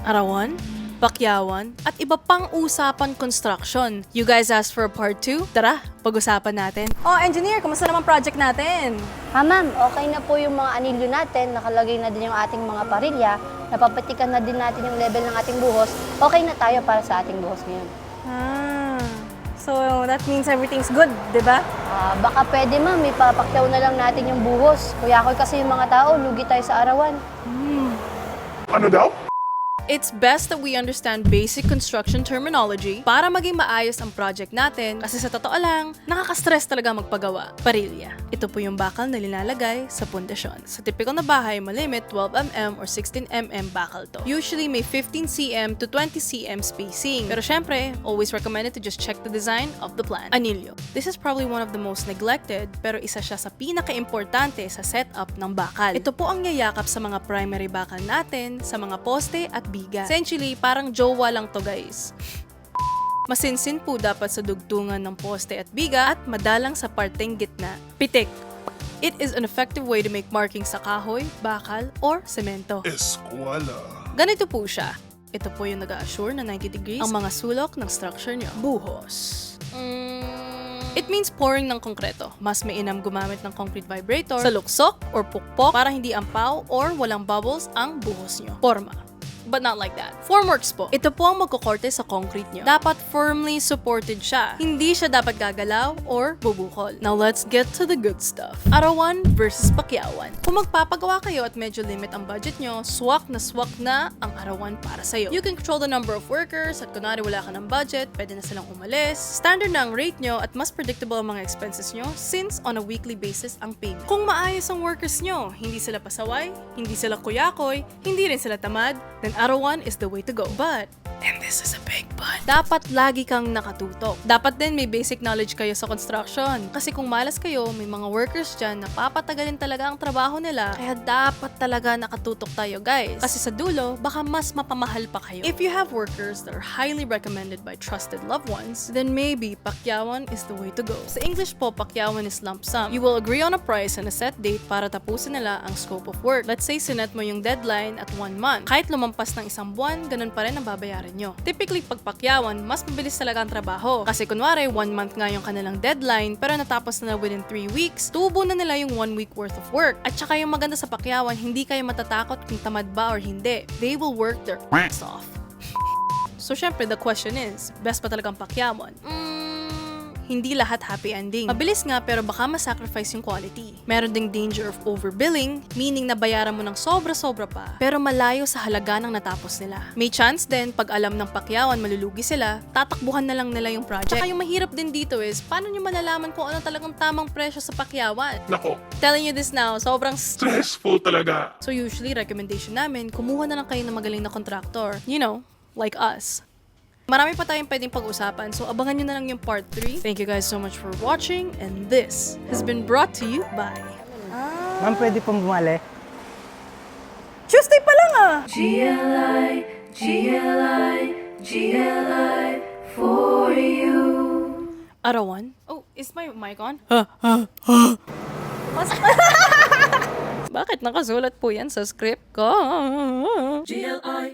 Arawan, Pakyawan, at iba pang usapan construction. You guys asked for a part 2? Tara, pag-usapan natin. Oh, engineer, kumusta naman project natin? Ma'am, okay na po yung mga anilyo natin, nakalagay na din yung ating mga parilya, napapatikan na din natin yung level ng ating buhos, okay na tayo para sa ating buhos ngayon. So that means everything's good, di ba? Baka pwede ma'am, ipapakyaw na lang natin yung buhos. Kuya ko kasi yung mga tao, lugi tayo sa arawan. Ano daw? It's best that we understand basic construction terminology para maging maayos ang project natin kasi sa totoo lang, nakaka-stress talaga magpagawa. Parilya. Ito po yung bakal na linalagay sa pundasyon. Sa typical na bahay, malimit 12mm or 16mm bakal to. Usually may 15cm to 20cm spacing. Pero syempre, always recommended to just check the design of the plan. Anilyo. This is probably one of the most neglected pero isa siya sa pinaka-importante sa setup ng bakal. Ito po ang yayakap sa mga primary bakal natin, sa mga poste at biga. Essentially, parang jowa lang to guys. Masinsin po dapat sa dugtungan ng poste at biga at madalang sa parteng gitna. Pitik. It is an effective way to make markings sa kahoy, bakal, or semento. Eskwela. Ganito po siya. Ito po yung nag-assure na 90 degrees ang mga sulok ng structure nyo. Buhos. It means pouring ng konkreto. Mas mainam gumamit ng concrete vibrator sa luksok or pukpok para hindi ampaw or walang bubbles ang buhos nyo. Forma. But not like that. Formworks po. Ito po ang magkukorte sa concrete nyo. Dapat firmly supported siya. Hindi siya dapat gagalaw or bubukol. Now let's get to the good stuff. Arawan versus Pakyawan. Kung magpapagawa kayo at medyo limit ang budget nyo, swak na ang arawan para sa'yo. You can control the number of workers at kunwari wala ka ng budget, pwede na silang umalis. Standard na ang rate nyo at mas predictable ang mga expenses nyo since on a weekly basis ang payment. Kung maayos ang workers nyo, hindi sila pasaway, hindi sila kuyakoy, hindi rin sila tamad, then Arawan is the way to go. But, and this is a big but, dapat lagi kang nakatutok. Dapat din may basic knowledge kayo sa construction. Kasi kung malas kayo, may mga workers dyan na papatagalin talaga ang trabaho nila. Kaya dapat talaga nakatutok tayo guys. Kasi sa dulo, baka mas mapamahal pa kayo. If you have workers that are highly recommended by trusted loved ones, then maybe Pakyawan is the way to go. Sa English po, Pakyawan is lump sum. You will agree on a price and a set date para tapusin nila ang scope of work. Let's say sinet mo yung deadline at 1 month. Kahit lumampas ng isang buwan, ganun pa rin ang babayaran nyo. Typically, pag Pakyawan, mas mabilis talaga ang trabaho. Kasi kunwari, 1 month nga yung kanilang deadline, pero natapos na within 3 weeks, tubo na nila yung 1 week worth of work. At saka yung maganda sa Pakyawan, hindi kayo matatakot kung tamad ba or hindi. They will work their ass off. So syempre, the question is, best pa talagang Pakyawan? Hindi lahat happy ending. Mabilis nga pero baka masacrifice yung quality. Meron ding danger of overbilling, meaning na bayaran mo ng sobra-sobra pa, pero malayo sa halaga ng natapos nila. May chance din, pag alam ng Pakyawan malulugi sila, tatakbuhan na lang nila yung project. Tsaka yung mahirap din dito is, paano nyo malalaman kung ano talagang tamang presyo sa Pakyawan? Nako, Telling you this now, sobrang stressful talaga. So usually, recommendation namin, kumuha na lang kayo ng magaling na contractor. You know, like us. Marami pa tayong pwedeng pag-usapan, so abangan nyo na lang yung part 3. Thank you guys so much for watching, and this has been brought to you by... Ma'am, pwede pong bumali? Tuesday pa lang ah! GLI for you. Arawan? Oh, is my mic on? Bakit nakasulat po yan sa script ko? GLI